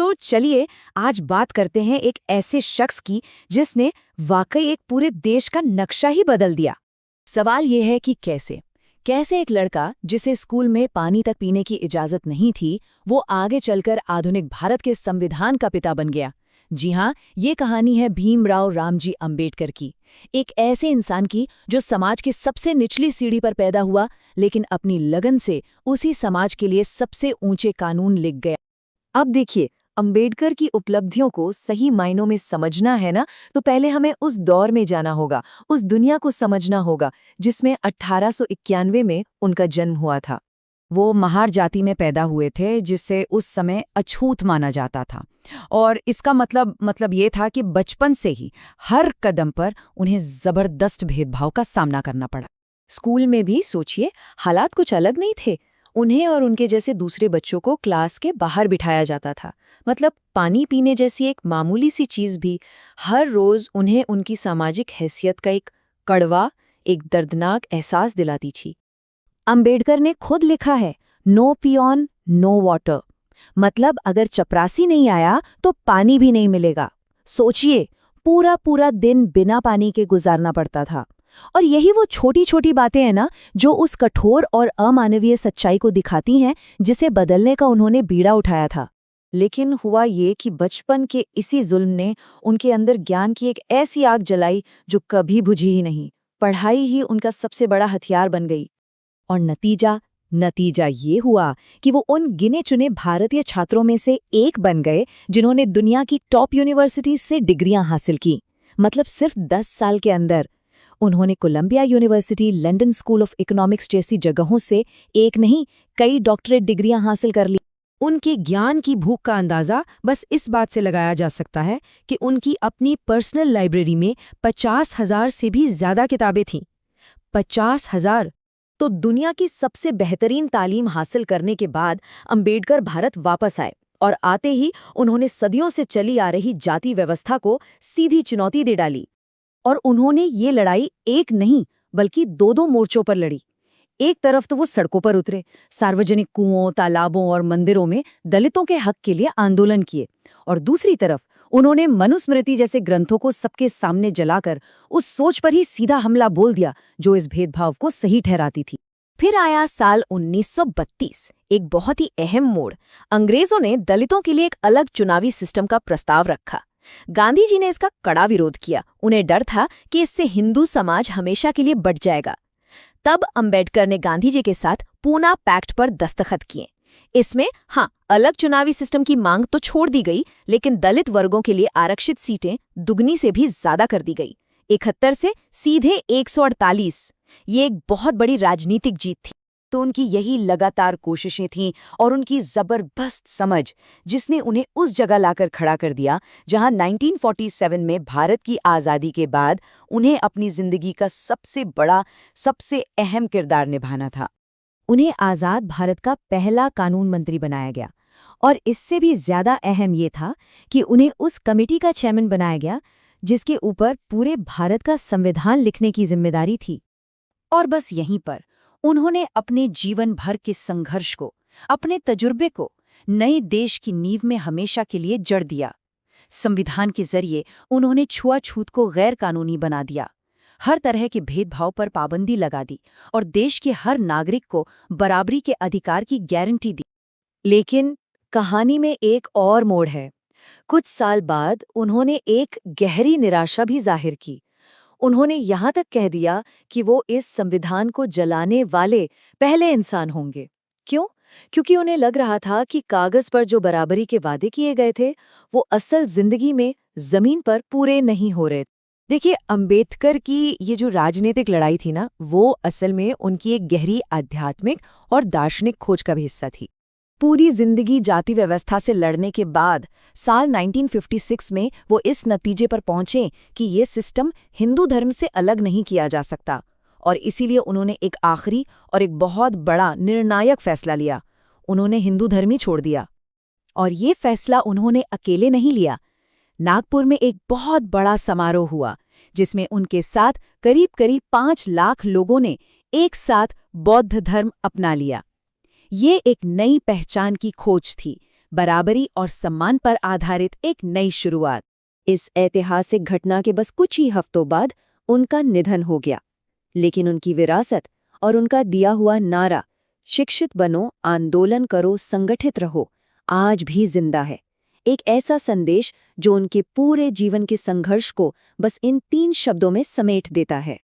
तो चलिए आज बात करते हैं एक ऐसे शख्स की जिसने वाकई एक पूरे देश का नक्शा ही बदल दिया। सवाल ये है कि कैसे कैसे एक लड़का जिसे स्कूल में पानी तक पीने की इजाजत नहीं थी, वो आगे चलकर आधुनिक भारत के संविधान का पिता बन गया। जी हाँ, ये कहानी है भीमराव रामजी अंबेडकर की, एक ऐसे इंसान की जो समाज की सबसे निचली सीढ़ी पर पैदा हुआ, लेकिन अपनी लगन से उसी समाज के लिए सबसे ऊंचे कानून लिख गया। अब देखिए, अंबेडकर की उपलब्धियों को सही मायनों में समझना है ना, तो पहले हमें उस दौर में जाना होगा, उस दुनिया को समझना होगा जिसमें 1891 में उनका जन्म हुआ था। वो महार जाति में पैदा हुए थे, जिसे उस समय अछूत माना जाता था। और इसका मतलब ये था कि बचपन से ही हर कदम पर उन्हें जबरदस्त भेदभाव का सामना करना पड़ा। स्कूल में भी सोचिए, हालात कुछ अलग नहीं थे। उन्हें और उनके जैसे दूसरे बच्चों को क्लास के बाहर बिठाया जाता था। मतलब पानी पीने जैसी एक मामूली सी चीज भी हर रोज उन्हें उनकी सामाजिक हैसियत का एक कड़वा, एक दर्दनाक एहसास दिलाती थी। अंबेडकर ने खुद लिखा है, नो पियोन नो वाटर। मतलब अगर चपरासी नहीं आया तो पानी भी नहीं मिलेगा। सोचिए, पूरा पूरा दिन बिना पानी के गुजारना पड़ता था। और यही वो छोटी छोटी बातें हैं ना, जो उस कठोर और अमानवीय सच्चाई को दिखाती हैं, जिसे बदलने का उन्होंने बीड़ा उठाया था। लेकिन हुआ ये कि बचपन के इसी जुल्म ने उनके अंदर ज्ञान की एक ऐसी आग जलाई जो कभी बुझी ही नहीं। पढ़ाई ही उनका सबसे बड़ा हथियार बन गई। और नतीजा ये हुआ कि वो उन गिने चुने भारतीय छात्रों में से एक बन गए जिन्होंने दुनिया की टॉप यूनिवर्सिटीज से डिग्रियां हासिल की। मतलब सिर्फ 10 साल के अंदर उन्होंने Columbia University, London School of Economics जैसी जगहों से एक नहीं, कई डॉक्टरेट डिग्रियां हासिल कर ली। उनके ज्ञान की भूख का अंदाजा बस इस बात से लगाया जा सकता है कि उनकी अपनी पर्सनल लाइब्रेरी में 50,000 से भी ज्यादा किताबें थीं। 50,000! तो दुनिया की सबसे बेहतरीन तालीम हासिल करने के बाद अंबेडकर भारत वापस आए, और आते ही उन्होंने सदियों से चली आ रही जाति व्यवस्था को सीधी चुनौती दे डाली। और उन्होंने ये लड़ाई एक नहीं बल्कि दो मोर्चों पर लड़ी। एक तरफ तो वो सड़कों पर उतरे, सार्वजनिक कुओं, तालाबों और मंदिरों में दलितों के हक के लिए आंदोलन किए, और दूसरी तरफ उन्होंने मनुस्मृति जैसे ग्रंथों को सबके सामने जलाकर उस सोच पर ही सीधा हमला बोल दिया जो इस भेदभाव को सही ठहराती थी। फिर आया साल 1932, एक बहुत ही अहम मोड़। अंग्रेजों ने दलितों के लिए एक अलग चुनावी सिस्टम का प्रस्ताव रखा। गांधी जी ने इसका कड़ा विरोध किया। उन्हें डर था कि इससे हिंदू समाज हमेशा के लिए बंट जाएगा। तब अंबेडकर ने गांधी जी के साथ पूना पैक्ट पर दस्तखत किए। इसमें अलग चुनावी सिस्टम की मांग तो छोड़ दी गई, लेकिन दलित वर्गों के लिए आरक्षित सीटें दुगनी से भी ज्यादा कर दी गई, 71 से सीधे 148। ये एक बहुत बड़ी राजनीतिक जीत थी। तो उनकी यही लगातार कोशिशें थीं और उनकी जबरदस्त समझ, जिसने उन्हें उस जगह लाकर खड़ा कर दिया जहां 1947 में भारत की आज़ादी के बाद उन्हें अपनी जिंदगी का सबसे बड़ा, सबसे अहम किरदार निभाना था। उन्हें आज़ाद भारत का पहला कानून मंत्री बनाया गया, और इससे भी ज्यादा अहम ये था कि उन्हें उस कमेटी का चेयरमैन बनाया गया जिसके ऊपर पूरे भारत का संविधान लिखने की जिम्मेदारी थी। और बस यहीं पर उन्होंने अपने जीवन भर के संघर्ष को, अपने तजुर्बे को नए देश की नींव में हमेशा के लिए जड़ दिया। संविधान के जरिए उन्होंने छुआछूत को गैर कानूनी बना दिया, हर तरह के भेदभाव पर पाबंदी लगा दी और देश के हर नागरिक को बराबरी के अधिकार की गारंटी दी। लेकिन कहानी में एक और मोड़ है। कुछ साल बाद उन्होंने एक गहरी निराशा भी जाहिर की। उन्होंने यहाँ तक कह दिया कि वो इस संविधान को जलाने वाले पहले इंसान होंगे। क्यों? क्योंकि उन्हें लग रहा था कि कागज पर जो बराबरी के वादे किए गए थे, वो असल जिंदगी में जमीन पर पूरे नहीं हो रहे। देखिए, अंबेडकर की ये जो राजनीतिक लड़ाई थी ना, वो असल में उनकी एक गहरी आध्यात्मिक और दार्शनिक खोज का भी हिस्सा थी। पूरी जिंदगी जाति व्यवस्था से लड़ने के बाद साल 1956 में वो इस नतीजे पर पहुंचे कि ये सिस्टम हिंदू धर्म से अलग नहीं किया जा सकता, और इसीलिए उन्होंने एक आखिरी और एक बहुत बड़ा निर्णायक फैसला लिया। उन्होंने हिंदू धर्म ही छोड़ दिया। और ये फैसला उन्होंने अकेले नहीं लिया। नागपुर में एक बहुत बड़ा समारोह हुआ जिसमें उनके साथ करीब करीब 5 लाख लोगों ने एक साथ बौद्ध धर्म अपना लिया। ये एक नई पहचान की खोज थी, बराबरी और सम्मान पर आधारित एक नई शुरुआत। इस ऐतिहासिक घटना के बस कुछ ही हफ्तों बाद उनका निधन हो गया, लेकिन उनकी विरासत और उनका दिया हुआ नारा शिक्षित बनो, आंदोलन करो, संगठित रहो आज भी जिंदा है। एक ऐसा संदेश जो उनके पूरे जीवन के संघर्ष को बस इन 3 शब्दों में समेट देता है।